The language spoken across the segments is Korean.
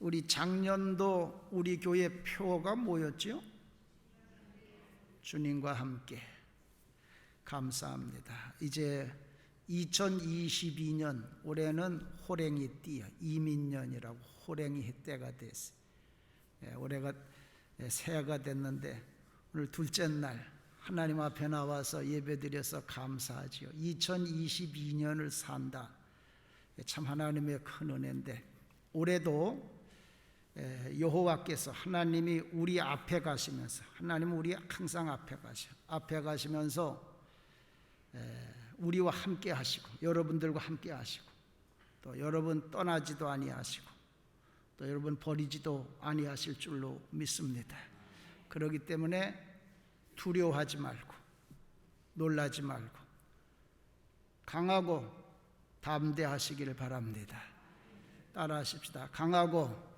우리 작년도 우리 교회 표어가 뭐였죠? 주님과 함께. 감사합니다. 이제 2022년 올해는 호랭이 띠 이민년이라고 호랭이 때가 됐어요. 올해가 새해가 됐는데 오늘 둘째 날 하나님 앞에 나와서 예배드려서 감사하지요. 2022년을 산다. 참 하나님의 큰 은혜인데 올해도 여호와께서 하나님이 우리 앞에 가시면서 하나님은 우리 항상 앞에 가시면서 우리와 함께 하시고 여러분들과 함께 하시고 또 여러분 떠나지도 아니하시고 또 여러분 버리지도 아니하실 줄로 믿습니다. 그렇기 때문에 두려워하지 말고 놀라지 말고 강하고 담대하시기를 바랍니다. 따라하십시다. 강하고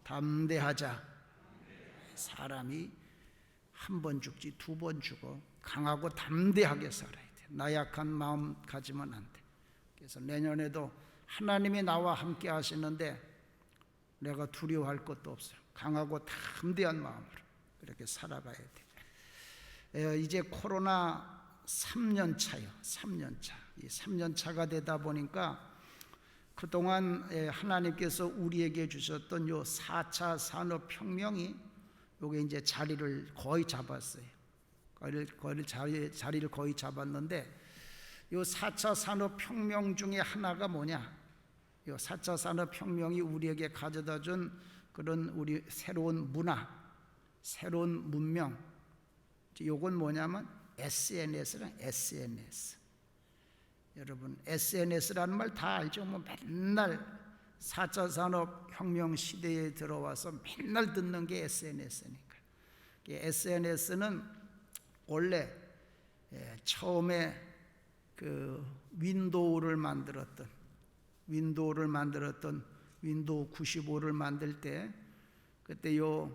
담대하자. 사람이 한 번 죽지 두 번 죽어. 강하고 담대하게 살아야 돼. 나약한 마음 가지면 안 돼. 그래서 내년에도 하나님이 나와 함께 하시는데 내가 두려워할 것도 없어요. 강하고 담대한 마음으로 그렇게 살아가야 돼. 이제 코로나 3년 차요. 3년 차. 이 3년 차가 되다 보니까 그동안 하나님께서 우리에게 주셨던 요 4차 산업혁명이 요게 이제 자리를 거의 잡았어요. 자리를 거의 잡았는데 요 4차 산업혁명 중에 하나가 뭐냐? 요 4차 산업혁명이 우리에게 가져다 준 그런 우리 새로운 문화, 새로운 문명. 요건 뭐냐면 SNS랑 SNS. 여러분 SNS라는 말 다 알죠? 뭐 맨날 4차 산업혁명 시대에 들어와서 맨날 듣는 게 SNS니까. SNS는 원래 처음에 그 윈도우 95를 만들 때 그때 요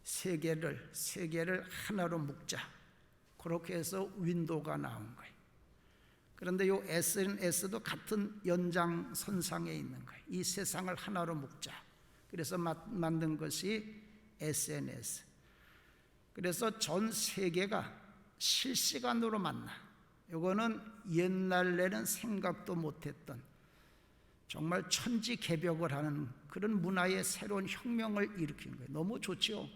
세계를 하나로 묶자. 그렇게 해서 윈도우가 나온 거예요. 그런데 요 SNS도 같은 연장선상에 있는 거예요. 이 세상을 하나로 묶자. 그래서 만든 것이 SNS. 그래서 전 세계가 실시간으로 만나. 요거는 옛날에는 생각도 못했던 정말 천지개벽을 하는 그런 문화의 새로운 혁명을 일으킨 거예요. 너무 좋죠.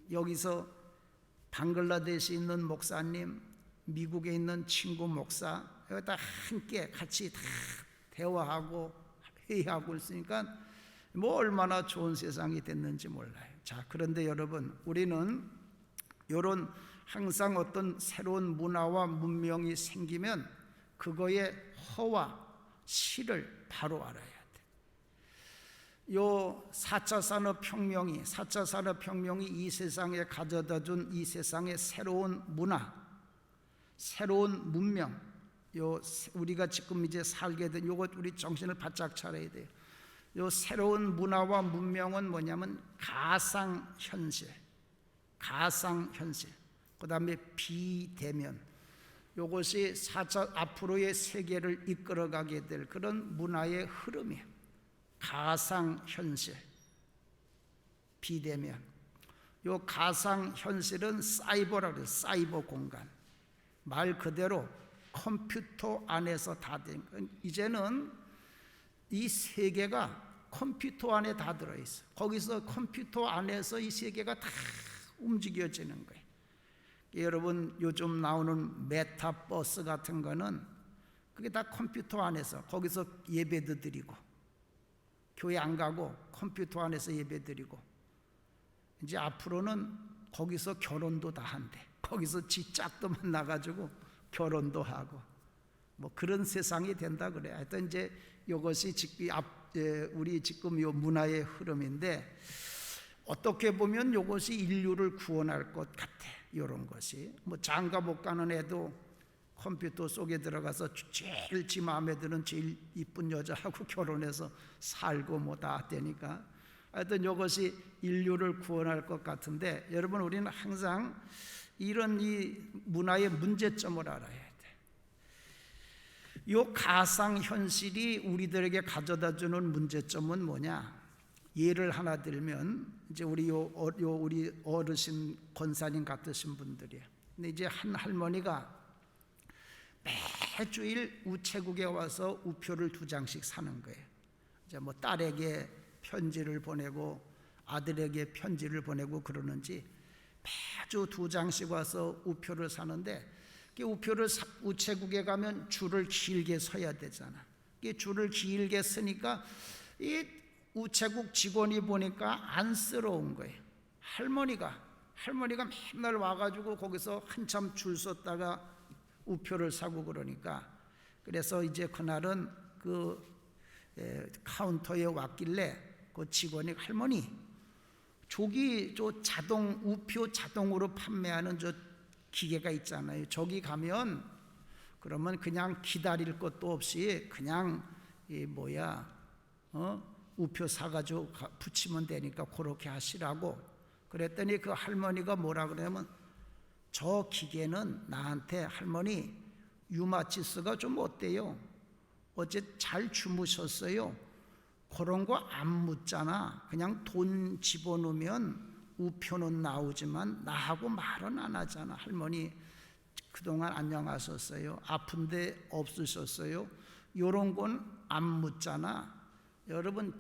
여기서 방글라데시에 있는 목사님, 미국에 있는 친구 목사 여기 다 함께 같이 다 대화하고 회의하고 있으니까 뭐 얼마나 좋은 세상이 됐는지 몰라요. 자, 그런데 여러분 우리는 이런 항상 어떤 새로운 문화와 문명이 생기면 그거의 허와 실을 바로 알아야 돼. 요 4차 산업혁명이 이 세상에 가져다 준 이 세상의 새로운 문화, 새로운 문명, 요 우리가 지금 이제 살게 된 요것 우리 정신을 바짝 차려야 돼요. 요 새로운 문화와 문명은 뭐냐면 가상현실, 그 다음에 비대면, 요것이 4차 앞으로의 세계를 이끌어가게 될 그런 문화의 흐름이에요. 가상현실, 비대면. 요 가상현실은 사이버라고 해요. 사이버 공간. 말 그대로 컴퓨터 안에서 다 된 거예요. 이제는 이 세계가 컴퓨터 안에 다 들어있어. 거기서 컴퓨터 안에서 이 세계가 다 움직여지는 거예요. 여러분 요즘 나오는 메타버스 같은 거는 그게 다 컴퓨터 안에서 거기서 예배도 드리고 교회 안 가고 컴퓨터 안에서 예배 드리고 이제 앞으로는 거기서 결혼도 다 한대. 거기서 지 짝도 만나가지고 결혼도 하고 뭐 그런 세상이 된다 그래. 하여튼 이제 이것이 우리 지금 요 문화의 흐름인데 어떻게 보면 이것이 인류를 구원할 것 같아. 이런 것이 뭐 장가 못 가는 애도 컴퓨터 속에 들어가서 제일 지 마음에 드는 제일 이쁜 여자하고 결혼해서 살고 뭐 다 되니까 하여튼 이것이 인류를 구원할 것 같은데 여러분 우리는 항상 이런 이 문화의 문제점을 알아야 돼. 이 가상현실이 우리들에게 가져다 주는 문제점은 뭐냐? 예를 하나 들면 이제 우리 우리 어르신 권사님 같으신 분들이에요. 근데 이제 한 할머니가 매주일 우체국에 와서 우표를 2장씩 사는 거예요. 이제 뭐 딸에게 편지를 보내고 아들에게 편지를 보내고 그러는지 매주 2장씩 와서 우표를 사는데, 우표를 우체국에 가면 줄을 길게 서야 되잖아. 줄을 길게 서니까 이 우체국 직원이 보니까 안쓰러운 거예요. 할머니가 맨날 와가지고 거기서 한참 줄 섰다가 우표를 사고 그러니까, 그래서 이제 그날은 그 카운터에 왔길래 그 직원이, 할머니 저기 저 우표 자동으로 판매하는 저 기계가 있잖아요. 저기 가면 그러면 그냥 기다릴 것도 없이 그냥 우표 사가지고 붙이면 되니까 그렇게 하시라고 그랬더니, 그 할머니가 뭐라 그러냐면, 저 기계는 나한테, 할머니 유마치스가 좀 어때요? 어제 잘 주무셨어요? 그런 거 안 묻잖아. 그냥 돈 집어넣으면 우표는 나오지만 나하고 말은 안 하잖아. 할머니 그동안 안녕하셨어요? 아픈데 없으셨어요? 요런 건 안 묻잖아. 여러분,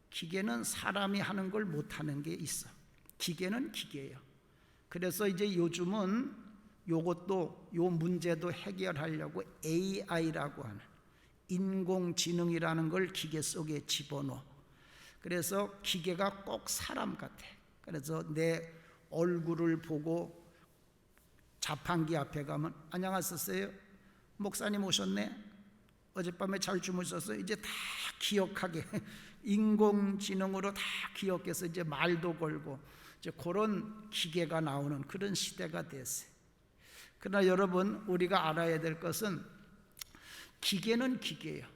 기계는 사람이 하는 걸 못하는 게 있어. 기계는 기계예요. 그래서 이제 요즘은 요 문제도 해결하려고 AI라고 하는 인공지능이라는 걸 기계 속에 집어넣어. 그래서 기계가 꼭 사람 같아. 그래서 내 얼굴을 보고 자판기 앞에 가면, 안녕하셨어요? 목사님 오셨네? 어젯밤에 잘 주무셨어요? 이제 다 기억하게 인공지능으로 다 기억해서 이제 말도 걸고 이제 그런 기계가 나오는 그런 시대가 됐어요. 그러나 여러분, 우리가 알아야 될 것은 기계는 기계예요.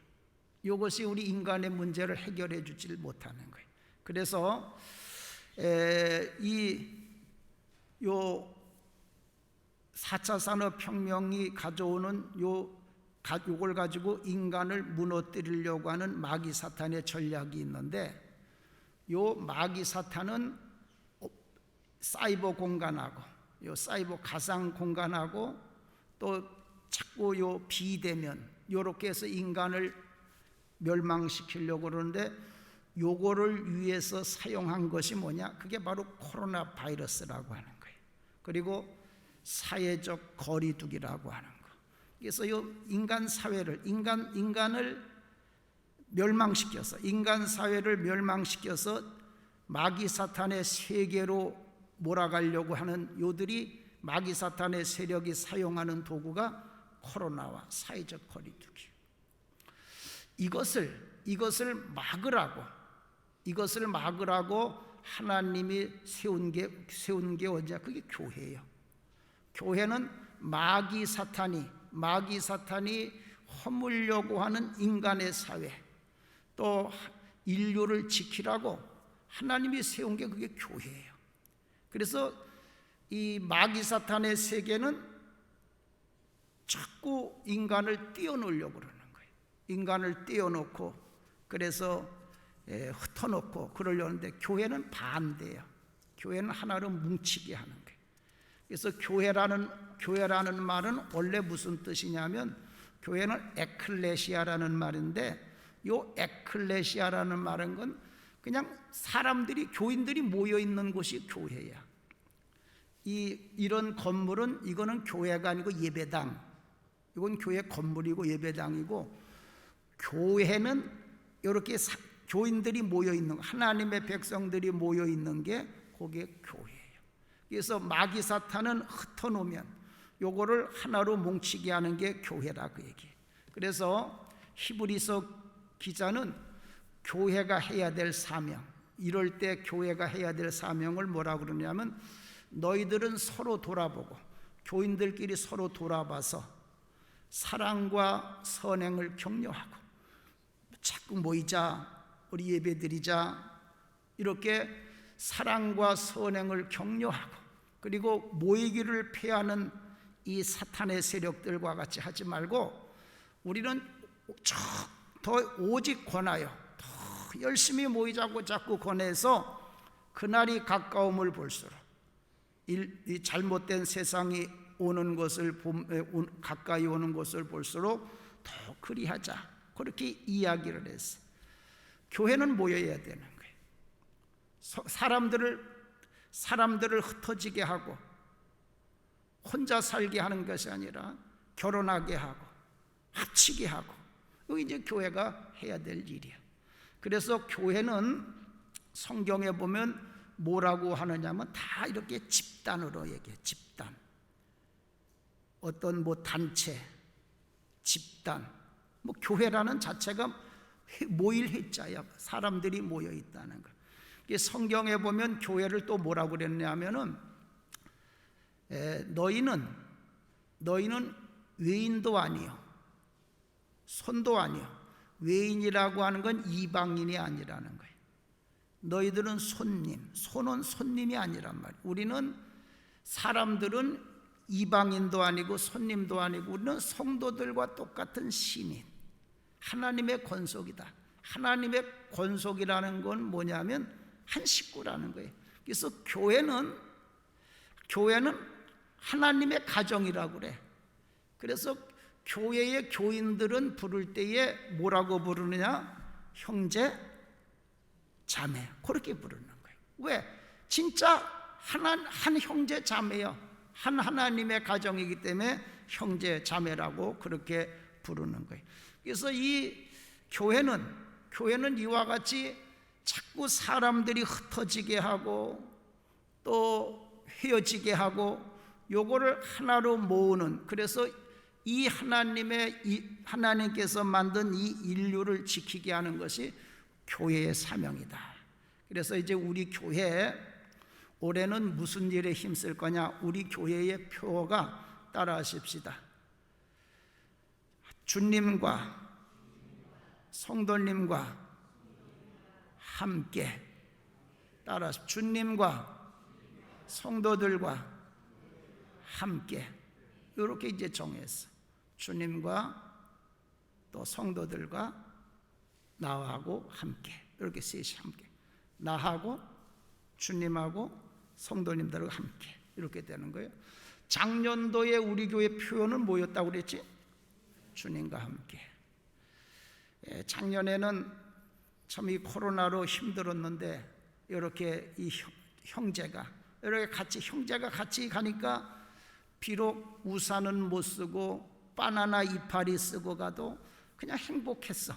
이것이 우리 인간의 문제를 해결해 주질 못하는 거예요. 그래서 요 4차 산업혁명이 가져오는 요걸 가지고 인간을 무너뜨리려고 하는 마귀 사탄의 전략이 있는데, 요 마귀 사탄은 사이버 공간하고 요 사이버 가상 공간하고 또 자꾸 요 비대면 요렇게 해서 인간을 멸망시키려고 그러는데, 요거를 위해서 사용한 것이 뭐냐? 그게 바로 코로나 바이러스라고 하는 거예요. 그리고 사회적 거리두기라고 하는 거. 그래서 요 인간 사회를 인간을 멸망시켜서, 인간 사회를 멸망시켜서 마귀 사탄의 세계로 몰아가려고 하는 요들이, 마귀 사탄의 세력이 사용하는 도구가 코로나와 사회적 거리두기. 이것을 막으라고 하나님이 세운 게 언제야? 그게 교회예요. 교회는 마귀 사탄이 허물려고 하는 인간의 사회, 또 인류를 지키라고 하나님이 세운 게 그게 교회예요. 그래서 이 마귀 사탄의 세계는 자꾸 인간을 띄워놓으려고 그러는 거예요. 인간을 띄워놓고, 그래서 흩어놓고 그러려는데, 교회는 반대예요. 교회는 하나로 뭉치게 하는 거예요. 그래서 교회라는 말은 원래 무슨 뜻이냐면, 교회는 에클레시아라는 말인데, 요 에클레시아라는 말은 건 그냥 교인들이 모여 있는 곳이 교회야. 이런 건물은, 이거는 교회가 아니고 예배당. 이건 교회 건물이고 예배당이고, 교회는 이렇게 교인들이 모여 있는, 하나님의 백성들이 모여 있는 게 그게 교회예요. 그래서 마귀 사탄은 흩어놓으면 요거를 하나로 뭉치게 하는 게 교회라 그 얘기예요. 그래서 히브리서 기자는 교회가 해야 될 사명, 이럴 때 교회가 해야 될 사명을 뭐라고 그러냐면, 너희들은 서로 돌아보고, 교인들끼리 서로 돌아봐서 사랑과 선행을 격려하고, 자꾸 모이자, 우리 예배드리자, 이렇게 사랑과 선행을 격려하고, 그리고 모이기를 피하는 이 사탄의 세력들과 같이 하지 말고, 우리는 더 오직 권하여, 더 열심히 모이자고 자꾸 권해서 그날이 가까움을 볼수록 이 잘못된 세상이 오는 것을 가까이 오는 것을 볼수록 더 그리하자, 그렇게 이야기를 했어요. 교회는 모여야 되는 거예요. 사람들을 흩어지게 하고 혼자 살게 하는 것이 아니라 결혼하게 하고 합치게 하고, 이게 이제 교회가 해야 될 일이야. 그래서 교회는 성경에 보면 뭐라고 하느냐면 다 이렇게 집단으로 얘기해. 집단, 어떤 뭐 단체, 집단, 뭐 교회라는 자체가 모일 해자야. 사람들이 모여 있다는 거. 성경에 보면 교회를 또 뭐라고 그랬냐면은 너희는 외인도 아니요 손도 아니요. 외인이라고 하는 건 이방인이 아니라는 거예요. 너희들은 손은 손님이 아니란 말이에요. 우리는 사람들은 이방인도 아니고 손님도 아니고 우리는 성도들과 똑같은 신인, 하나님의 권속이다. 하나님의 권속이라는 건 뭐냐면 한 식구라는 거예요. 그래서 교회는 하나님의 가정이라고 그래. 그래서 교회의 교인들은 부를 때에 뭐라고 부르느냐? 형제, 자매, 그렇게 부르는 거예요. 왜? 진짜 한 형제 자매요. 한 하나님의 가정이기 때문에 형제 자매라고 그렇게 부르는 거예요. 그래서 이 교회는 이와 같이 자꾸 사람들이 흩어지게 하고 또 헤어지게 하고 요거를 하나로 모으는, 그래서 이 하나님께서 만든 이 인류를 지키게 하는 것이 교회의 사명이다. 그래서 이제 우리 교회 올해는 무슨 일에 힘쓸 거냐? 우리 교회의 표어가 따라하십시다. 주님과 성도님과 함께. 따라하십시오. 주님과 성도들과 함께. 이렇게 이제 정했어. 주님과 또 성도들과 나하고 함께. 이렇게 셋이 함께. 나하고 주님하고 성도님들과 함께. 이렇게 되는 거예요. 작년도에 우리 교회 표현은 뭐였다고 그랬지? 주님과 함께. 작년에는 참 이 코로나로 힘들었는데 이렇게 이 형제가 같이 가니까 비록 우산은 못 쓰고 바나나 이파리 쓰고 가도 그냥 행복했어.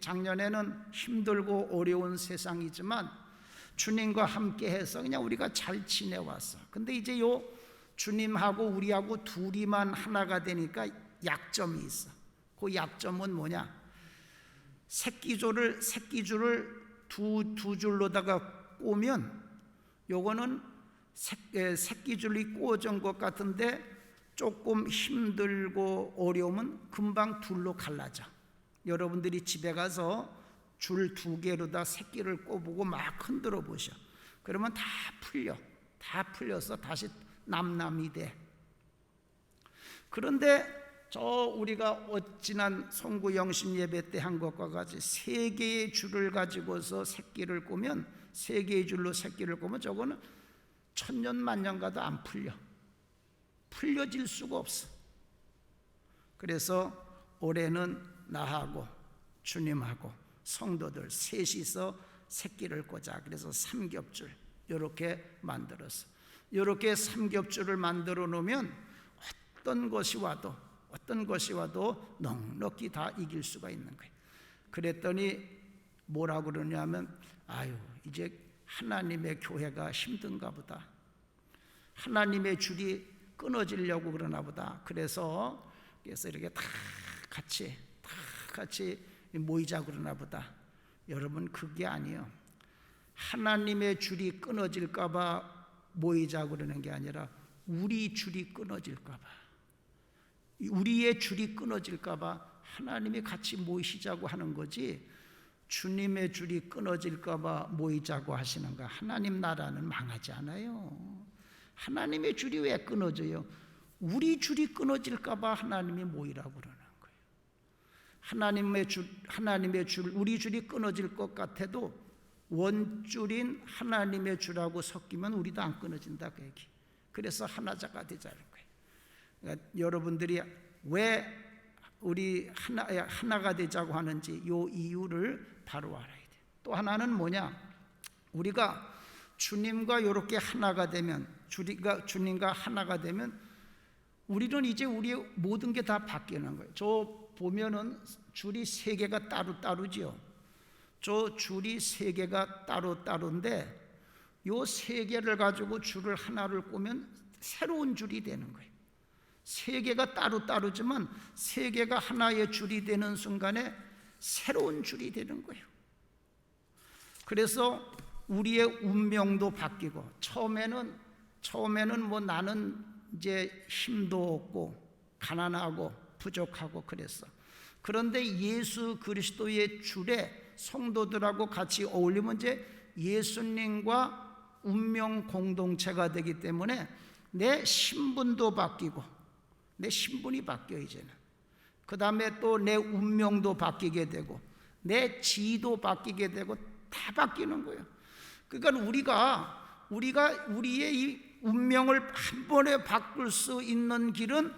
작년에는 힘들고 어려운 세상이지만 주님과 함께 해서 그냥 우리가 잘 지내왔어. 근데 이제 요 주님하고 우리하고 둘이만 하나가 되니까 약점이 있어. 그 약점은 뭐냐? 새끼줄을 두 줄로다가 꼬면 요거는 새끼줄이 꼬어진 것 같은데 조금 힘들고 어려우면 금방 둘로 갈라져. 여러분들이 집에 가서 줄 두 개로다 새끼를 꼬부고 막 흔들어 보셔. 그러면 다 풀려서 다시 남남이 돼. 그런데 우리가 지난 송구 영신 예배 때 한 것과 같이 세 개의 줄을 가지고서 새끼를 꼬면, 세 개의 줄로 새끼를 꼬면 저거는 천년 만년 가도 안 풀려질 수가 없어. 그래서 올해는 나하고 주님하고 성도들 셋이서 새끼를 꽂아. 그래서 삼겹줄 이렇게 만들었어. 이렇게 삼겹줄을 만들어 놓으면 어떤 것이 와도 넉넉히 다 이길 수가 있는 거예요. 그랬더니 뭐라고 그러냐면 이제 하나님의 교회가 힘든가 보다. 하나님의 줄이 끊어지려고 그러나 보다. 그래서 이렇게 다 같이 모이자 그러나 보다. 여러분, 그게 아니에요. 하나님의 줄이 끊어질까 봐 모이자 그러는 게 아니라 우리 줄이 끊어질까 봐, 우리의 줄이 끊어질까 봐 하나님이 같이 모이시자고 하는 거지, 주님의 줄이 끊어질까 봐 모이자고 하시는가? 하나님 나라는 망하지 않아요. 하나님의 줄이 왜 끊어져요? 우리 줄이 끊어질까 봐 하나님이 모이라고 그러는 거예요. 하나님의 줄, 우리 줄이 끊어질 것 같아도 원줄인 하나님의 줄하고 섞이면 우리도 안 끊어진다 그 얘기. 그래서 하나자가 되자는 거예요. 그러니까 여러분들이 왜 우리 하나가 되자고 하는지 요 이유를 바로 알아야 돼요. 또 하나는 뭐냐? 우리가 주님과 이렇게 하나가 되면, 주님과 하나가 되면 우리는 이제 우리의 모든 게 다 바뀌는 거예요. 저 보면은 줄이 세 개가 따로따로지요. 저 줄이 세 개가 따로따로인데 요 세 개를 가지고 줄을 하나를 꼬면 새로운 줄이 되는 거예요. 세 개가 따로따로지만 세 개가 하나의 줄이 되는 순간에 새로운 줄이 되는 거예요. 그래서 우리의 운명도 바뀌고, 처음에는 뭐 나는 이제 힘도 없고 가난하고 부족하고 그랬어. 그런데 예수 그리스도의 줄에 성도들하고 같이 어울리면 이제 예수님과 운명 공동체가 되기 때문에 내 신분도 바뀌고, 내 신분이 바뀌어 이제는. 그 다음에 또 내 운명도 바뀌게 되고 내 지도 바뀌게 되고 다 바뀌는 거예요. 그러니까 우리의 이 운명을 한 번에 바꿀 수 있는 길은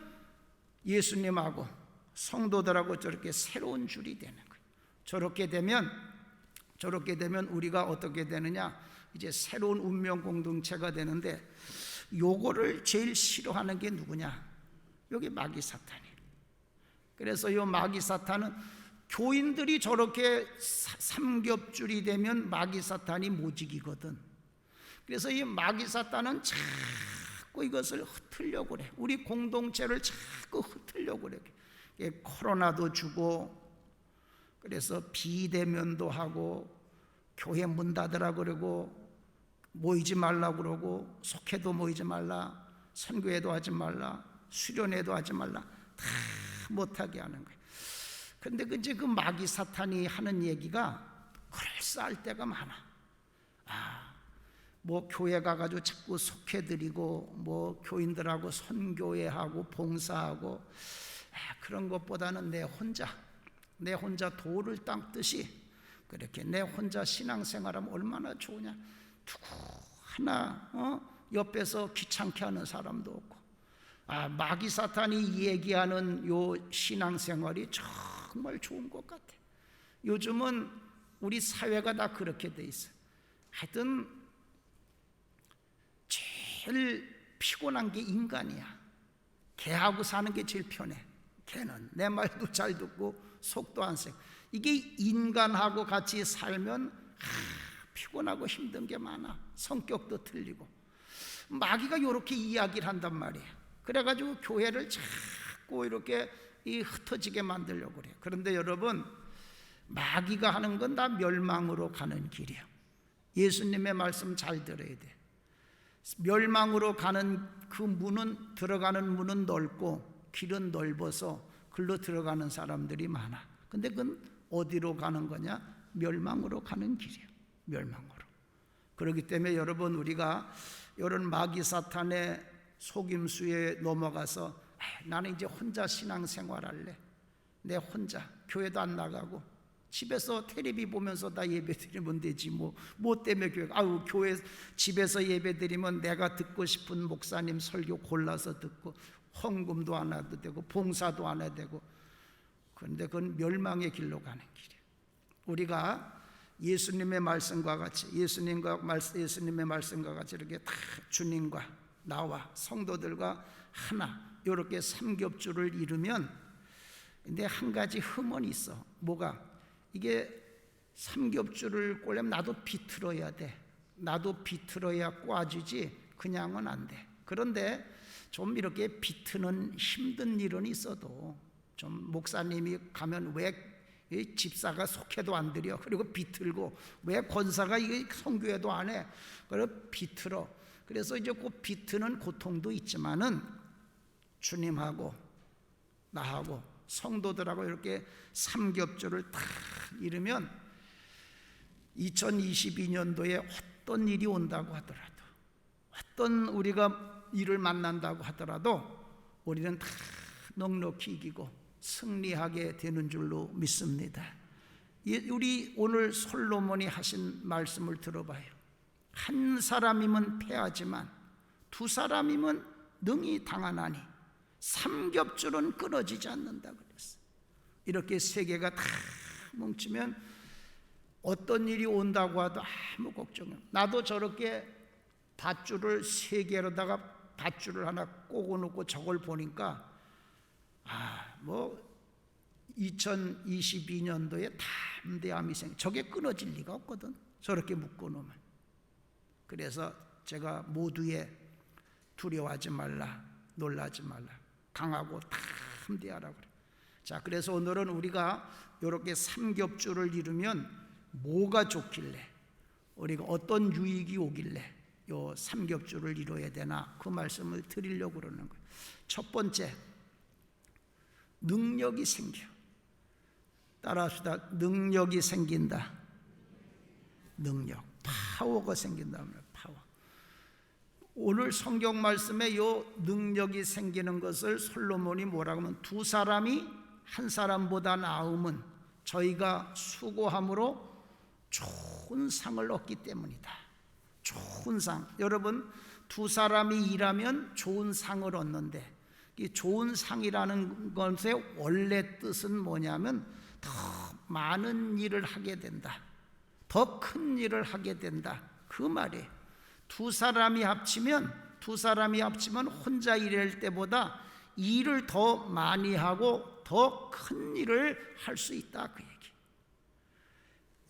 예수님하고 성도들하고 저렇게 새로운 줄이 되는 거예요. 저렇게 되면 우리가 어떻게 되느냐? 이제 새로운 운명 공동체가 되는데, 요거를 제일 싫어하는 게 누구냐? 여기 마귀 사탄이에요. 그래서 이 마귀 사탄은 교인들이 저렇게 삼겹줄이 되면 마귀 사탄이 못 이기거든. 그래서 이 마귀 사탄은 자꾸 이것을 흩으려고 그래. 우리 공동체를 자꾸 흩으려고 그래. 코로나도 주고, 그래서 비대면도 하고, 교회 문 닫으라 그러고, 모이지 말라 그러고, 속회도 모이지 말라, 선교회도 하지 말라, 수련회도 하지 말라, 다 못하게 하는 거예요. 근데 이제 그 마귀 사탄이 하는 얘기가 그럴싸할 때가 많아. 뭐 교회 가가지고 자꾸 속회드리고, 뭐 교인들하고 선교회하고 봉사하고, 그런 것보다는 내 혼자 돌을 닦듯이 그렇게 내 혼자 신앙생활하면 얼마나 좋으냐. 누구 하나 옆에서 귀찮게 하는 사람도 없고. 마귀 사탄이 얘기하는 요 신앙생활이 정말 좋은 것 같아. 요즘은 우리 사회가 다 그렇게 돼 있어. 하여튼 제일 피곤한 게 인간이야. 걔하고 사는 게 제일 편해. 걔는 내 말도 잘 듣고 속도 안 세. 이게 인간하고 같이 살면 피곤하고 힘든 게 많아. 성격도 틀리고. 마귀가 이렇게 이야기를 한단 말이야. 그래가지고 교회를 자꾸 이렇게 흩어지게 만들려고 그래요. 그런데 여러분, 마귀가 하는 건 다 멸망으로 가는 길이에요. 예수님의 말씀 잘 들어야 돼. 멸망으로 가는 그 문은, 들어가는 문은 넓고 길은 넓어서 글로 들어가는 사람들이 많아. 근데 그건 어디로 가는 거냐? 멸망으로 가는 길이에요. 멸망으로. 그렇기 때문에 여러분, 우리가 이런 마귀 사탄의 속임수에 넘어가서 나는 이제 혼자 신앙생활할래. 내 혼자 교회도 안 나가고 집에서 텔레비 보면서 다 예배드리면 되지 뭐 때문에 교회 집에서 예배드리면 내가 듣고 싶은 목사님 설교 골라서 듣고 헌금도 안 해도 되고 봉사도 안 해도 되고. 그런데 그건 멸망의 길로 가는 길이에요. 우리가 예수님의 말씀과 같이 예수님의 말씀과 같이 이렇게 다 주님과 나와 성도들과 하나 이렇게 삼겹줄을 이루면, 근데 한 가지 흠은 있어. 뭐가? 이게 삼겹줄을 꼴려면 나도 비틀어야 돼. 나도 비틀어야 꽈주지 그냥은 안 돼. 그런데 좀 이렇게 비트는 힘든 일은 있어도, 좀 목사님이 가면 왜 집사가 속해도 안 드려? 그리고 비틀고, 왜 권사가 이게 선교회도 안 해? 그래서 비틀어. 그래서 이제 그 비트는 고통도 있지만은 주님하고 나하고 성도들하고 이렇게 삼겹줄을 탁 이루면 2022년도에 어떤 일이 온다고 하더라도, 어떤 우리가 일을 만난다고 하더라도 우리는 다 넉넉히 이기고 승리하게 되는 줄로 믿습니다. 우리 오늘 솔로몬이 하신 말씀을 들어봐요. 한 사람이면 패하지만 두 사람이면 능히 당하나니 삼겹줄은 끊어지지 않는다 그랬어요. 이렇게 세 개가 다 뭉치면 어떤 일이 온다고 하도 아무 걱정이 없어요. 나도 저렇게 밧줄을 세 개로다가 밧줄을 하나 꼬고놓고 저걸 보니까 2022년도에 담대함이 저게 끊어질 리가 없거든. 저렇게 묶어놓으면. 그래서 제가 모두에 두려워하지 말라, 놀라지 말라, 강하고 담대하라 그래. 자, 그래서 오늘은 우리가 이렇게 삼겹줄을 이루면 뭐가 좋길래, 우리가 어떤 유익이 오길래 요 삼겹줄을 이루어야 되나, 그 말씀을 드리려고 그러는 거예요. 첫 번째, 능력이 생겨. 따라합시다. 능력이 생긴다. 능력, 파워가 생긴다면 파워. 오늘 성경 말씀에 요 능력이 생기는 것을 솔로몬이 뭐라고 하면, 두 사람이 한 사람보다 나음은 저희가 수고함으로 좋은 상을 얻기 때문이다. 좋은 상. 여러분, 두 사람이 일하면 좋은 상을 얻는데, 이 좋은 상이라는 것의 원래 뜻은 뭐냐면 더 많은 일을 하게 된다, 더 큰 일을 하게 된다, 그 말이에요. 두 사람이 합치면 혼자 일할 때보다 일을 더 많이 하고 더 큰 일을 할 수 있다, 그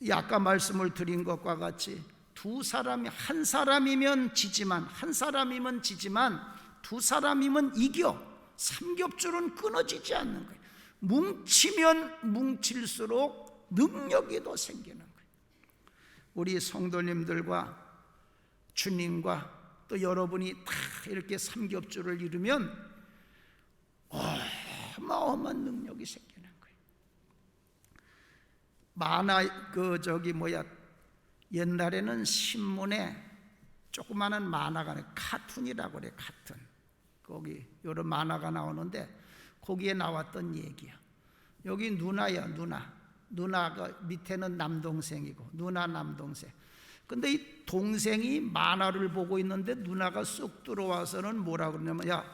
얘기. 아까 말씀을 드린 것과 같이 두 사람이, 한 사람이면 지지만 두 사람이면 이겨. 삼겹줄은 끊어지지 않는 거예요. 뭉치면 뭉칠수록 능력이 더 생기는 거예요. 우리 성도님들과 주님과 또 여러분이 다 이렇게 삼겹줄을 이루면 어마어마한 능력이 생기는 거예요. 옛날에는 신문에 조그마한 만화가, 카툰이라고 그래, 카툰. 거기 여러 만화가 나오는데 거기에 나왔던 얘기야. 여기 누나야, 누나가 밑에는 남동생이고, 누나 남동생. 근데 이 동생이 만화를 보고 있는데 누나가 쑥 들어와서는 뭐라 그러냐면, 야,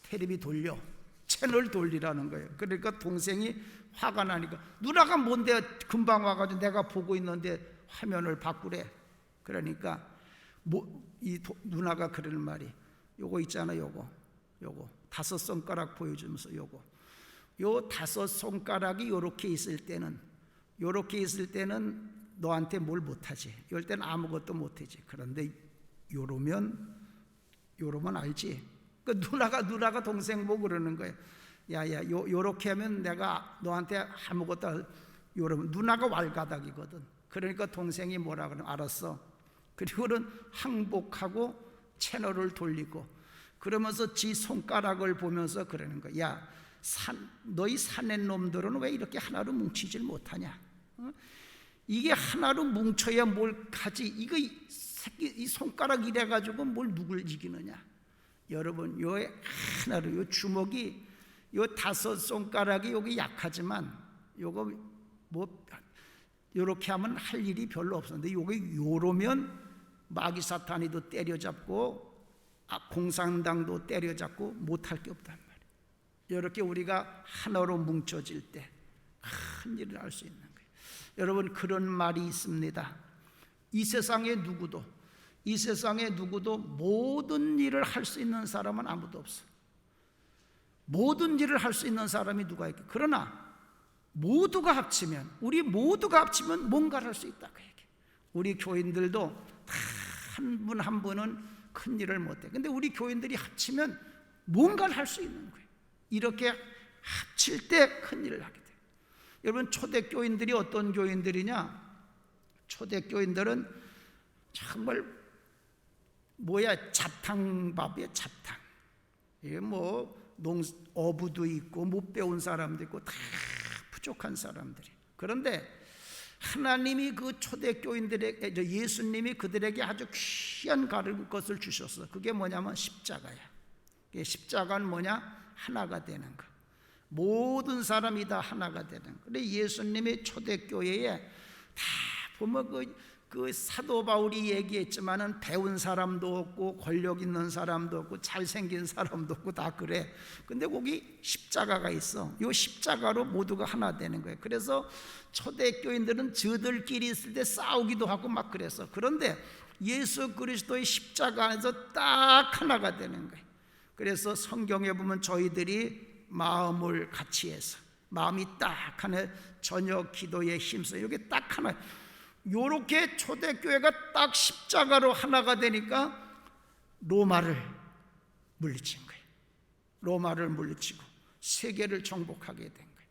테레비 돌려, 채널 돌리라는 거예요. 그러니까 동생이 화가 나니까, 누나가 뭔데 금방 와가지고 내가 보고 있는데 화면을 바꾸래. 그러니까 누나가 그러는 말이, 요거 있잖아, 요거 다섯 손가락 보여주면서, 요 다섯 손가락이 요렇게 있을 때는 너한테 뭘 못하지. 이럴 때는 아무것도 못하지. 그런데 요러면 알지. 그 누나가 동생 보고 그러는 거예요. 야야, 요렇게 하면 내가 너한테 아무것도, 요러면 누나가 왈가닥이거든. 그러니까 동생이 뭐라 그러면, 알았어. 그리고는 항복하고 채널을 돌리고, 그러면서 지 손가락을 보면서 그러는 거야. 야, 너희 사내 놈들은 왜 이렇게 하나로 뭉치질 못하냐? 이게 하나로 뭉쳐야 뭘 가지. 이 손가락 이래가지고 뭘 누굴 이기느냐? 여러분, 요 하나로, 요 주먹이, 요 다섯 손가락이 여기 약하지만 요거 요렇게 하면 할 일이 별로 없었는데, 요게 요러면 마귀 사탄이도 때려잡고 공산당도 때려잡고 못할 게 없단 말이에요. 이렇게 우리가 하나로 뭉쳐질 때 큰 일을 할 수 있는 거예요. 여러분, 그런 말이 있습니다. 이 세상에 누구도 모든 일을 할 수 있는 사람은 아무도 없어. 모든 일을 할 수 있는 사람이 누가 있겠어? 그러나 우리 모두가 합치면 뭔가를 할 수 있다, 그 얘기. 우리 교인들도 다 한 분 한 분은 큰 일을 못해. 근데 우리 교인들이 합치면 뭔가를 할 수 있는 거예요. 이렇게 합칠 때 큰 일을 하게 돼요. 여러분, 초대교인들이 어떤 교인들이냐? 초대교인들은 정말 잡탕밥이에요, 잡탕. 이게 어부도 있고 못 배운 사람도 있고 다 부족한 사람들이. 그런데 하나님이 그 초대교인들에게, 예수님이 그들에게 아주 귀한 것을 주셨어. 그게 뭐냐면 십자가야. 십자가는 뭐냐? 하나가 되는 거. 모든 사람이 다 하나가 되는 거예요. 그런데 예수님의 초대교회에 다 보면 그 사도 바울이 얘기했지만은 배운 사람도 없고 권력 있는 사람도 없고 잘생긴 사람도 없고 다 그래. 근데 거기 십자가가 있어. 이 십자가로 모두가 하나 되는 거예요. 그래서 초대교인들은 저들끼리 있을 때 싸우기도 하고 막 그랬어. 그런데 예수 그리스도의 십자가 안에서 딱 하나가 되는 거예요. 그래서 성경에 보면 저희들이 마음을 같이 해서 마음이 딱 하나 저녁 기도에 힘써 이렇게 딱 하나, 요렇게 초대교회가 딱 십자가로 하나가 되니까 로마를 물리친 거예요. 로마를 물리치고 세계를 정복하게 된 거예요.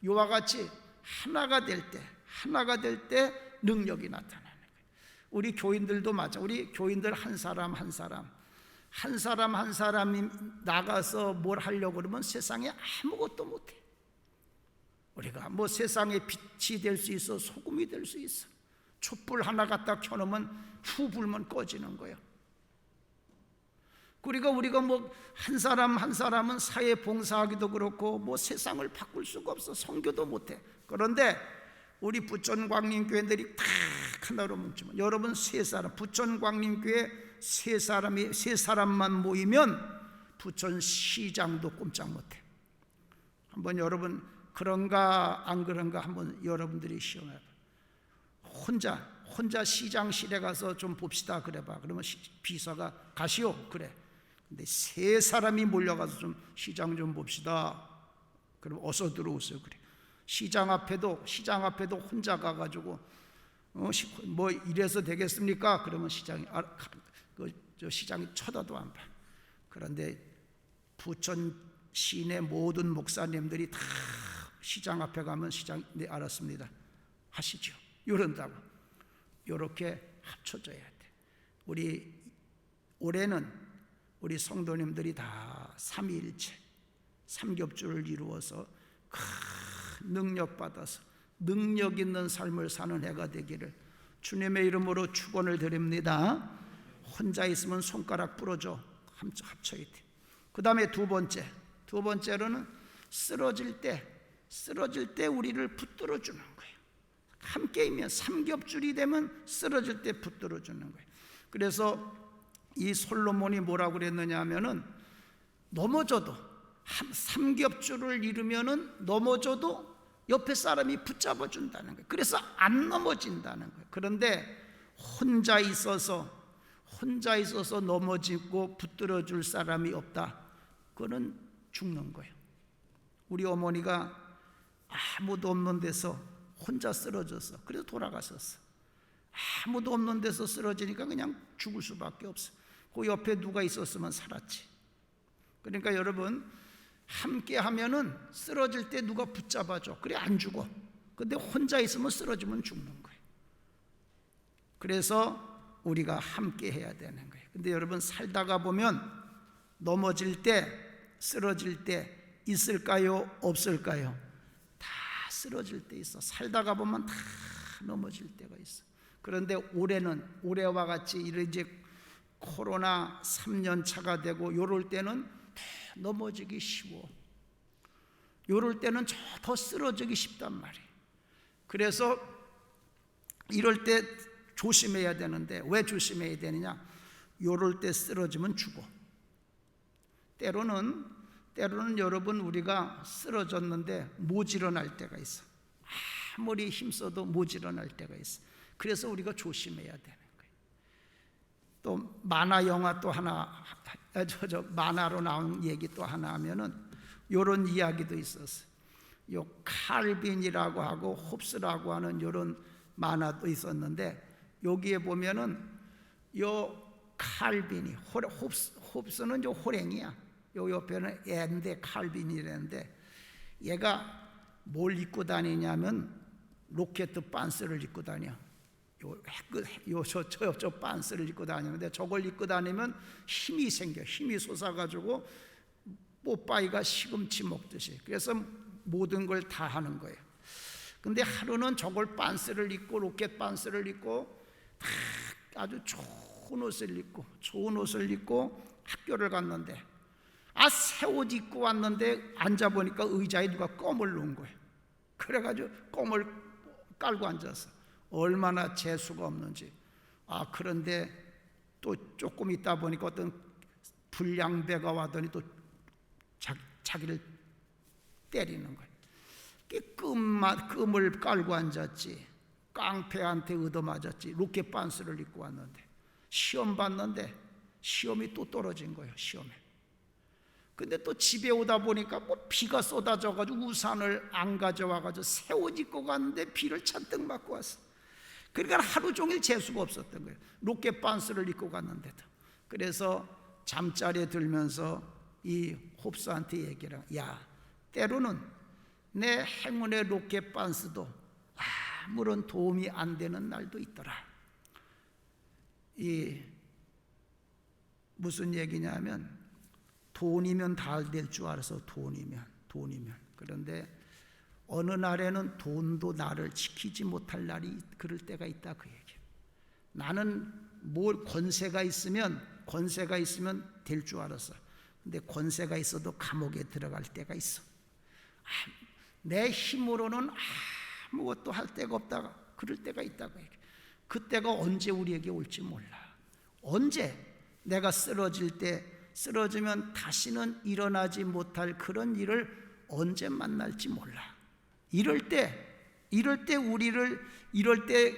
요와 같이 하나가 될 때 능력이 나타나는 거예요. 우리 교인들도 마찬가지. 우리 교인들 한 사람 한 사람이 나가서 뭘 하려고 그러면 세상에 아무것도 못해. 우리가 뭐 세상에 빛이 될 수 있어, 소금이 될 수 있어. 촛불 하나 갖다 켜놓으면 후 불면 꺼지는 거예요. 그러니까 우리가 뭐 한 사람은 사회 봉사하기도 그렇고 뭐 세상을 바꿀 수가 없어. 선교도 못해. 그런데 우리 부천광림교회들이 다 하나로 뭉치면, 여러분 세 사람, 부천광림교회 세 사람만 모이면 부천시장도 꼼짝 못해. 한번 여러분 그런가 안 그런가 한번 여러분들이 시험해봐. 혼자 시장실에 가서 좀 봅시다 그래봐. 그러면 비서가 가시오 그래. 근데 세 사람이 몰려가서 좀 시장 좀 봅시다. 그럼 어서 들어오세요 그래. 시장 앞에도 혼자 가가지고 뭐 이래서 되겠습니까? 그러면 시장이 쳐다도 안 봐. 그런데 부천 시내 모든 목사님들이 다 시장 앞에 가면 시장 네 알았습니다 하시죠. 이런다고. 이렇게 합쳐져야 돼. 우리 올해는 우리 성도님들이 다 삼위일체 삼겹줄을 이루어서 큰 능력 받아서 능력 있는 삶을 사는 해가 되기를 주님의 이름으로 축원을 드립니다. 혼자 있으면 손가락 부러져. 합쳐야 돼. 그 다음에 두 번째로는 쓰러질 때 우리를 붙들어 주는 거예요. 함께이면 삼겹줄이 되면 쓰러질 때 붙들어 주는 거예요. 그래서 이 솔로몬이 뭐라고 그랬느냐 하면은 넘어져도 삼겹줄을 이루면은 넘어져도 옆에 사람이 붙잡아 준다는 거예요. 그래서 안 넘어진다는 거예요. 그런데 혼자 있어서 넘어지고 붙들어 줄 사람이 없다. 그거는 죽는 거예요. 우리 어머니가 아무도 없는 데서 혼자 쓰러졌어. 그래서 돌아가셨어. 아무도 없는 데서 쓰러지니까 그냥 죽을 수밖에 없어. 그 옆에 누가 있었으면 살았지. 그러니까 여러분 함께 하면은 쓰러질 때 누가 붙잡아줘. 그래 안 죽어. 근데 혼자 있으면 쓰러지면 죽는 거예요. 그래서 우리가 함께 해야 되는 거예요. 근데 여러분 살다가 보면 넘어질 때 쓰러질 때 있을까요? 없을까요? 다 쓰러질 때 있어. 살다가 보면 다 넘어질 때가 있어. 그런데 올해와 같이 이제 코로나 3년 차가 되고 요럴 때는 더 넘어지기 쉬워. 요럴 때는 더 쓰러지기 쉽단 말이에요. 그래서 이럴 때 조심해야 되는데 왜 조심해야 되느냐? 요럴 때 쓰러지면 죽어. 때로는 여러분 우리가 쓰러졌는데 못 일어날 때가 있어. 아무리 힘써도 못 일어날 때가 있어. 그래서 우리가 조심해야 되는 거예요. 또 만화 영화 또 하나, 만화로 나온 얘기 또 하나 하면은 요런 이야기도 있었어요. 요 칼빈이라고 하고 홉스라고 하는 요런 만화도 있었는데 여기에 보면은 요 칼빈이 홉스는 요 호랭이야. 요 옆에는 애인데 칼빈이라는데 얘가 뭘 입고 다니냐면 로켓 반스를 입고 다녀. 저 반스를 입고 다니는데 저걸 입고 다니면 힘이 생겨. 힘이 솟아가지고 뽀빠이가 시금치 먹듯이. 그래서 모든 걸 다 하는 거예요. 근데 하루는 저걸 반스를 입고 로켓 반스를 입고 아주 좋은 옷을 입고 학교를 갔는데 새 옷 입고 왔는데 앉아보니까 의자에 누가 껌을 놓은 거예요. 그래가지고 껌을 깔고 앉았어. 얼마나 재수가 없는지. 그런데 또 조금 있다 보니까 어떤 불량배가 와더니 또 자기를 때리는 거예요. 끔을 깔고 앉았지. 깡패한테 얻어맞았지. 로켓반스를 입고 왔는데 시험 봤는데 시험이 또 떨어진 거예요. 시험에. 근데 또 집에 오다 보니까 비가 쏟아져가지고 우산을 안 가져와가지고 새 옷 입고 갔는데 비를 잔뜩 맞고 왔어. 그러니까 하루 종일 재수가 없었던 거예요. 로켓반스를 입고 갔는데도. 그래서 잠자리에 들면서 이 홉스한테 얘기를 야, 때로는 내 행운의 로켓반스도 아무런 도움이 안 되는 날도 있더라. 이 무슨 얘기냐면 돈이면 다 될 줄 알아서 돈이면 그런데 어느 날에는 돈도 나를 지키지 못할 날이 그럴 때가 있다 그 얘기예요. 나는 권세가 있으면 될 줄 알았어. 근데 권세가 있어도 감옥에 들어갈 때가 있어. 내 힘으로는 아무것도 할 데가 없다가 그럴 때가 있다고 얘기해. 그때가 언제 우리에게 올지 몰라. 언제 내가 쓰러지면 다시는 일어나지 못할 그런 일을 언제 만날지 몰라. 이럴 때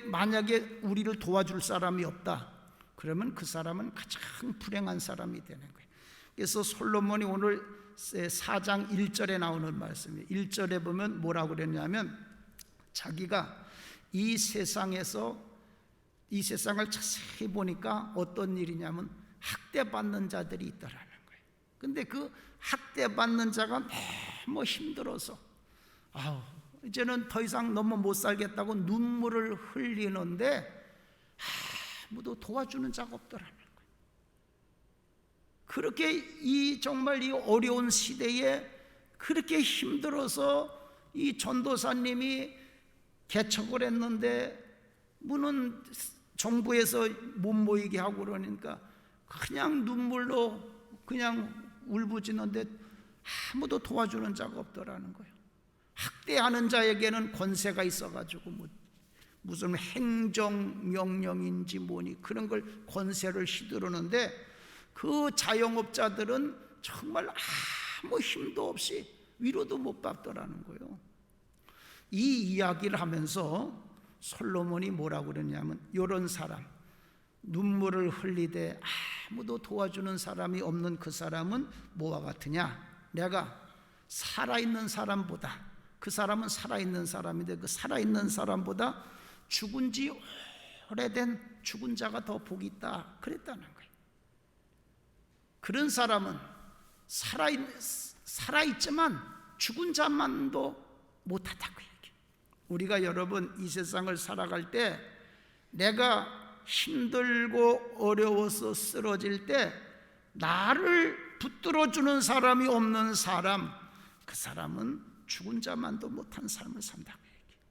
만약에 우리를 도와줄 사람이 없다, 그러면 그 사람은 가장 불행한 사람이 되는 거예요. 그래서 솔로몬이 오늘 4장 1절에 나오는 말씀이에요. 1절에 보면 뭐라고 그랬냐면 자기가 이 세상을 자세히 보니까 어떤 일이냐면 학대받는 자들이 있더라는 거예요. 근데 그 학대받는 자가 너무 힘들어서 이제는 더 이상 너무 못 살겠다고 눈물을 흘리는데 아무도 도와주는 자가 없더라는 거예요. 그렇게 정말 이 어려운 시대에 그렇게 힘들어서 이 전도사님이 개척을 했는데 문은 정부에서 못 모이게 하고 그러니까 그냥 눈물로 그냥 울부짖는데 아무도 도와주는 자가 없더라는 거예요. 학대하는 자에게는 권세가 있어가지고 무슨 행정명령인지 뭐니 그런 걸 권세를 휘두르는데 그 자영업자들은 정말 아무 힘도 없이 위로도 못 받더라는 거예요. 이 이야기를 하면서 솔로몬이 뭐라고 그러냐면 이런 사람, 눈물을 흘리되 아무도 도와주는 사람이 없는 그 사람은 뭐와 같으냐? 내가 살아있는 사람보다, 그 사람은 살아있는 사람인데 그 살아있는 사람보다 죽은 지 오래된 죽은 자가 더 복이 있다 그랬다는 거예요. 그런 사람은 살아있지만 죽은 자만도 못하다고 얘기해요. 우리가 여러분 이 세상을 살아갈 때 내가 힘들고 어려워서 쓰러질 때 나를 붙들어주는 사람이 없는 사람, 그 사람은 죽은 자만도 못한 삶을 산다고 얘기해요.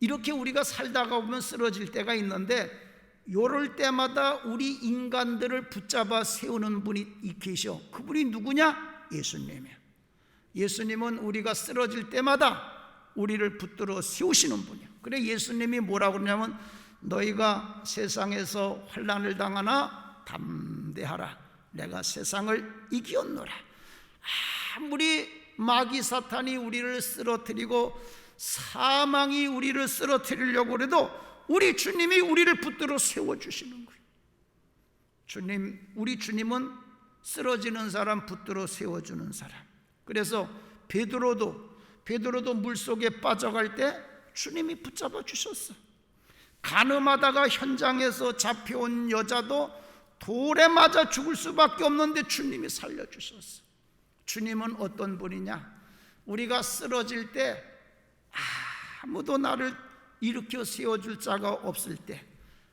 이렇게 우리가 살다가 보면 쓰러질 때가 있는데 요럴 때마다 우리 인간들을 붙잡아 세우는 분이 계셔. 그분이 누구냐? 예수님이에요. 예수님은 우리가 쓰러질 때마다 우리를 붙들어 세우시는 분이에요. 그래 예수님이 뭐라고 그러냐면 너희가 세상에서 환난을 당하나 담대하라. 내가 세상을 이기었노라. 아무리 마귀 사탄이 우리를 쓰러뜨리고 사망이 우리를 쓰러뜨리려고 해도 우리 주님이 우리를 붙들어 세워주시는 거예요. 우리 주님은 쓰러지는 사람 붙들어 세워주는 사람. 그래서 베드로도 물속에 빠져갈 때 주님이 붙잡아 주셨어. 간음하다가 현장에서 잡혀온 여자도 돌에 맞아 죽을 수밖에 없는데 주님이 살려주셨어. 주님은 어떤 분이냐? 우리가 쓰러질 때 아무도 나를 일으켜 세워줄 자가 없을 때,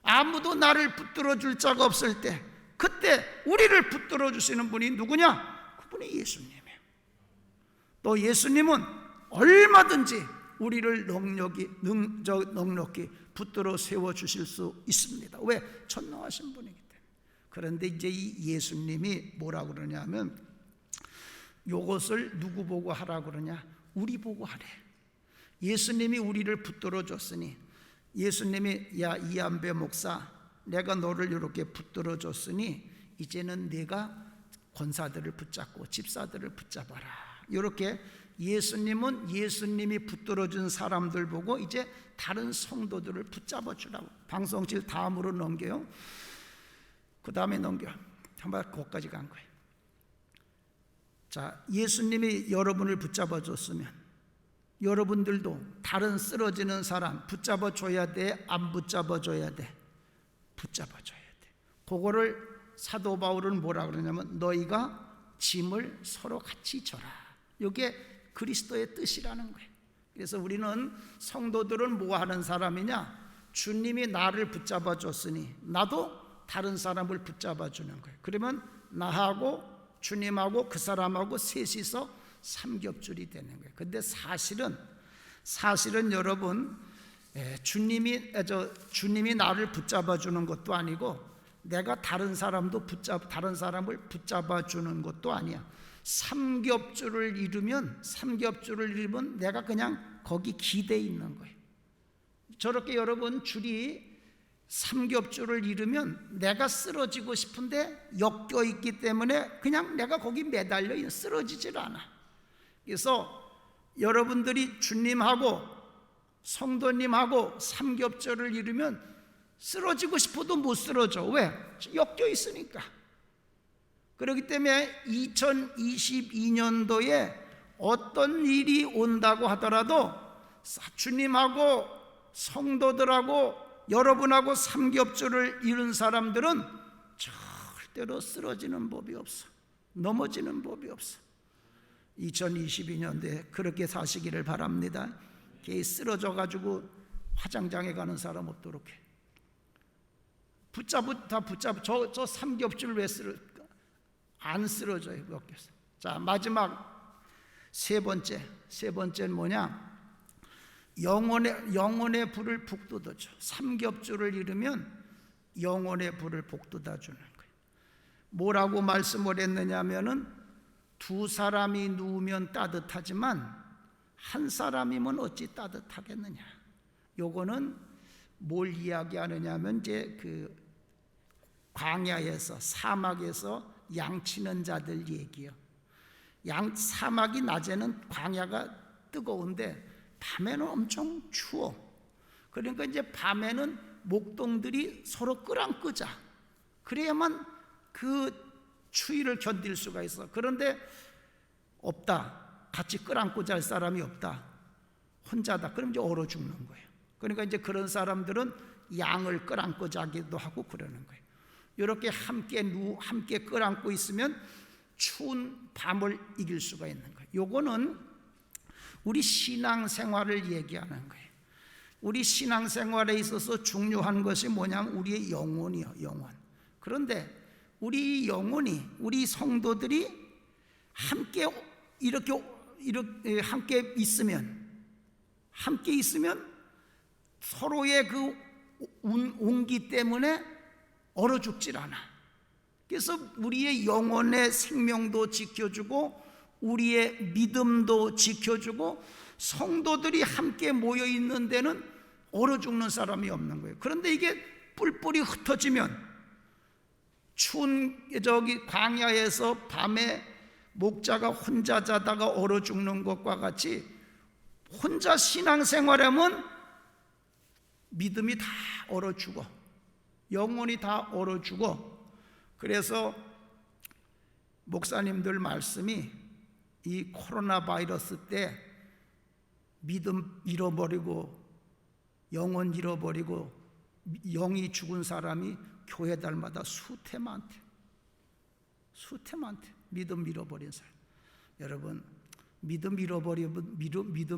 아무도 나를 붙들어줄 자가 없을 때, 그때 우리를 붙들어 주시는 분이 누구냐? 그분이 예수님이에요. 또 예수님은 얼마든지 우리를 넉넉히 붙들어 세워주실 수 있습니다. 왜? 전능하신 분이기 때문에. 그런데 이제 이 예수님이 뭐라고 그러냐면 요것을 누구 보고 하라 그러냐? 우리 보고 하래. 예수님이 우리를 붙들어 줬으니, 예수님이 야 이한배 목사, 내가 너를 이렇게 붙들어 줬으니 이제는 내가 권사들을 붙잡고 집사들을 붙잡아라. 이렇게 예수님은 예수님이 붙들어 준 사람들 보고 이제 다른 성도들을 붙잡아 주라고. 방송실 다음으로 넘겨요. 그 다음에 넘겨. 한번 거기까지 간 거예요. 자, 예수님이 여러분을 붙잡아 줬으면 여러분들도 다른 쓰러지는 사람 붙잡아 줘야 돼? 안 붙잡아 줘야 돼? 붙잡아 줘야 돼. 그거를 사도 바울은 뭐라 그러냐면 너희가 짐을 서로 같이 져라. 이게 그리스도의 뜻이라는 거예요. 그래서 우리는 성도들은 뭐 하는 사람이냐? 주님이 나를 붙잡아 줬으니 나도 다른 사람을 붙잡아 주는 거예요. 그러면 나하고 주님하고 그 사람하고 셋이서 삼겹줄이 되는 거예요. 근데 사실은 여러분, 주님이 나를 붙잡아 주는 것도 아니고 내가 다른 사람을 붙잡아 주는 것도 아니야. 삼겹줄을 이루면 내가 그냥 거기 기대에 있는 거예요. 저렇게 여러분 줄이 삼겹줄을 이루면 내가 쓰러지고 싶은데 엮여 있기 때문에 그냥 내가 거기 매달려 있는, 쓰러지질 않아. 그래서 여러분들이 주님하고 성도님하고 삼겹줄을 이루면 쓰러지고 싶어도 못 쓰러져. 왜? 엮여 있으니까. 그렇기 때문에 2022년도에 어떤 일이 온다고 하더라도 주님하고 성도들하고 여러분하고 삼겹줄을 이룬 사람들은 절대로 쓰러지는 법이 없어. 넘어지는 법이 없어. 2022년도에 그렇게 사시기를 바랍니다. 걔 쓰러져 가지고 화장장에 가는 사람 없도록 해. 붙잡아. 저 삼겹줄 왜 쓰러질까? 안 쓰러져요. 엮여서. 자, 마지막 세 번째는 뭐냐? 영혼의 불을 북돋아줘. 삼겹줄을 이루면 영혼의 불을 북돋아 주는 거예요. 뭐라고 말씀을 했느냐면은 두 사람이 누우면 따뜻하지만 한 사람이면 어찌 따뜻하겠느냐. 요거는 뭘 이야기하느냐면 이제 그 광야에서 사막에서 양치는 자들 얘기요. 사막이 낮에는 광야가 뜨거운데 밤에는 엄청 추워. 그러니까 이제 밤에는 목동들이 서로 끌어안고자. 그래야만 그 추위를 견딜 수가 있어. 그런데 없다. 같이 끌어안고 잘 사람이 없다. 혼자다. 그럼 이제 얼어 죽는 거예요. 그러니까 이제 그런 사람들은 양을 끌어안고 자기도 하고 그러는 거예요. 이렇게 함께 끌어안고 있으면 추운 밤을 이길 수가 있는 거예요. 요거는 우리 신앙생활을 얘기하는 거예요. 우리 신앙생활에 있어서 중요한 것이 뭐냐면 우리의 영혼이요, 영혼. 그런데 우리 영혼이, 우리 성도들이 함께 함께 있으면 서로의 그 온기 때문에 얼어 죽질 않아. 그래서 우리의 영혼의 생명도 지켜주고 우리의 믿음도 지켜주고 성도들이 함께 모여 있는 데는 얼어 죽는 사람이 없는 거예요. 그런데 이게 뿔뿔이 흩어지면 추운 광야에서 밤에 목자가 혼자 자다가 얼어 죽는 것과 같이 혼자 신앙생활하면 믿음이 다 얼어 죽어. 영혼이 다 얼어 죽어. 그래서 목사님들 말씀이 이 코로나 바이러스 때 믿음 잃어버리고 영혼 잃어버리고 영이 죽은 사람이 교회들마다 수태 많대. 믿음 잃어버린 사람. 여러분, 믿음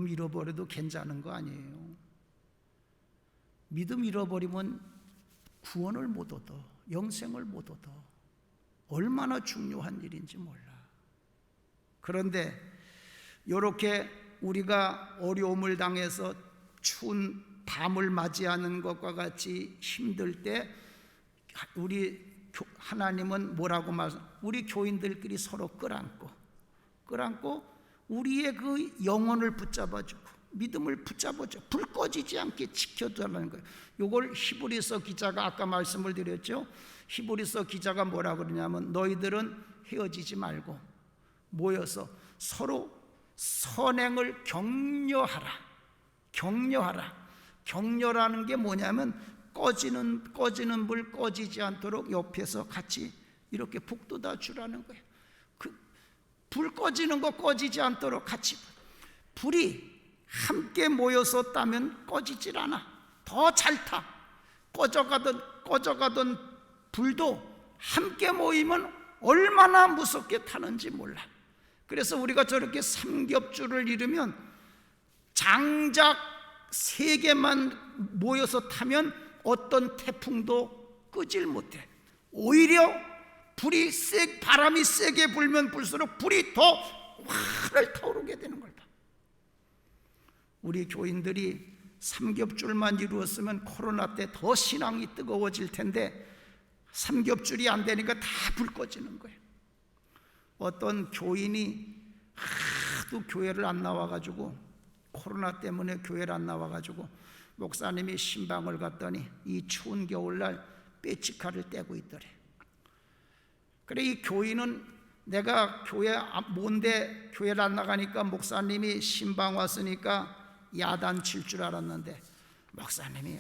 잃어버려도 괜찮은 거 아니에요. 믿음 잃어버리면 구원을 못 얻어. 영생을 못 얻어. 얼마나 중요한 일인지 몰라. 그런데 이렇게 우리가 어려움을 당해서 추운 밤을 맞이하는 것과 같이 힘들 때 우리 하나님은 뭐라고 말씀? 우리 교인들끼리 서로 끌어안고 끌어안고 우리의 그 영혼을 붙잡아주고 믿음을 붙잡아줘. 불 꺼지지 않게 지켜달라는 거예요. 이걸 히브리서 기자가 아까 말씀을 드렸죠. 히브리서 기자가 뭐라 그러냐면 너희들은 헤어지지 말고 모여서 서로 선행을 격려하라. 격려라는 게 뭐냐면 꺼지는 불 꺼지지 않도록 옆에서 같이 이렇게 북돋아 주라는 거예요. 불 꺼지는 거 꺼지지 않도록 같이. 불이 함께 모여서 따면 꺼지질 않아. 더 잘 타. 꺼져가던 불도 함께 모이면 얼마나 무섭게 타는지 몰라. 그래서 우리가 저렇게 삼겹줄을 이루면 장작 3개만 모여서 타면 어떤 태풍도 끄질 못해. 오히려 바람이 세게 불면 불수록 불이 더 활을 타오르게 되는 걸 봐. 우리 교인들이 삼겹줄만 이루었으면 코로나 때 더 신앙이 뜨거워질 텐데 삼겹줄이 안 되니까 다 불 꺼지는 거예요. 어떤 교인이 하도 교회를 안 나와가지고 코로나 때문에 교회를 안 나와가지고 목사님이 신방을 갔더니 이 추운 겨울날 빼치카를 떼고 있더래. 그래 이 교인은 내가 뭔데 교회를 안 나가니까 목사님이 신방 왔으니까 야단 칠 줄 알았는데 목사님이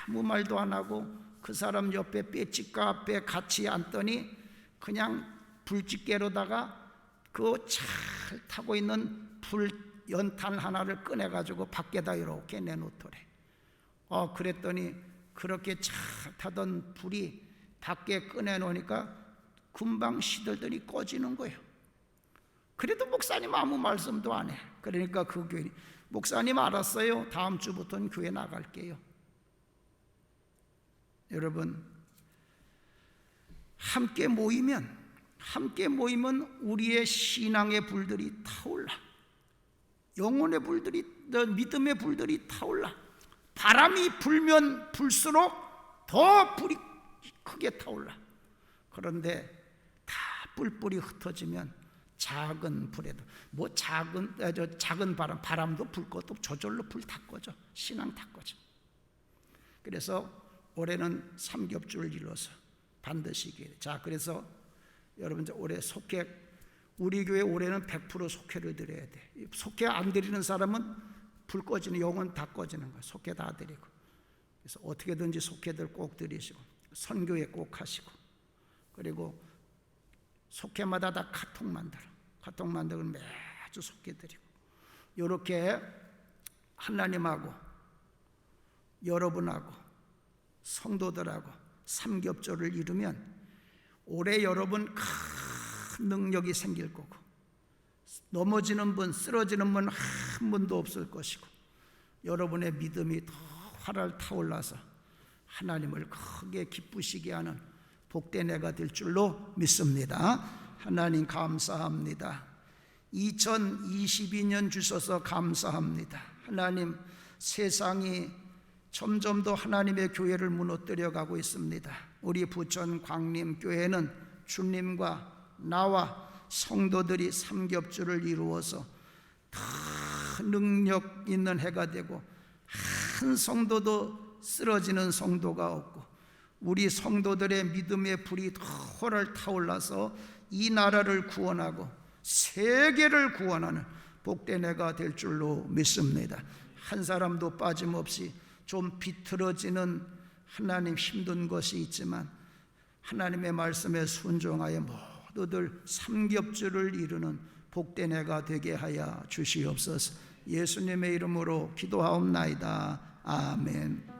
아무 말도 안 하고 그 사람 옆에 빼치카 앞에 같이 앉더니 그냥 불집게로다가 그 잘 타고 있는 불 연탄 하나를 꺼내가지고 밖에다 이렇게 내놓더래. 그랬더니 그렇게 잘 타던 불이 밖에 꺼내놓으니까 금방 시들더니 꺼지는 거예요. 그래도 목사님 아무 말씀도 안 해. 그러니까 그 교인이 목사님 알았어요. 다음 주부터는 교회 나갈게요. 여러분 함께 모이면 우리의 신앙의 불들이 타올라. 영혼의 불들이, 믿음의 불들이 타올라. 바람이 불면 불수록 더 불이 크게 타올라. 그런데 다 뿔뿔이 흩어지면 작은 불에도 작은 바람도 불 것도 저절로 불 다 꺼져. 신앙 다 꺼져. 그래서 올해는 삼겹줄을 일러서 반드시 기회. 자, 그래서 여러분 올해 속회, 우리 교회 올해는 100% 속회를 드려야 돼. 속회 안 드리는 사람은 불 꺼지는 영혼 다 꺼지는 거야. 속회 다 드리고. 그래서 어떻게든지 속회들 꼭 드리시고 선교회 꼭 하시고, 그리고 속회마다 다 카톡 만들고 매주 속회 드리고, 이렇게 하나님하고 여러분하고 성도들하고 삼겹줄을 이루면 올해 여러분 큰 능력이 생길 거고, 넘어지는 분, 쓰러지는 분 한 분도 없을 것이고, 여러분의 믿음이 더 활활 타올라서 하나님을 크게 기쁘시게 하는 복된 해가 될 줄로 믿습니다. 하나님 감사합니다. 2022년 주셔서 감사합니다. 하나님, 세상이 점점 더 하나님의 교회를 무너뜨려 가고 있습니다. 우리 부천 광림교회는 주님과 나와 성도들이 삼겹줄을 이루어서 더 능력 있는 해가 되고, 한 성도도 쓰러지는 성도가 없고, 우리 성도들의 믿음의 불이 더 활활 타올라서 이 나라를 구원하고 세계를 구원하는 복된 해가 될 줄로 믿습니다. 한 사람도 빠짐없이 좀 비틀어지는 하나님 힘든 것이 있지만 하나님의 말씀에 순종하여 모두들 삼겹줄을 이루는 복된 해가 되게 하여 주시옵소서. 예수님의 이름으로 기도하옵나이다. 아멘.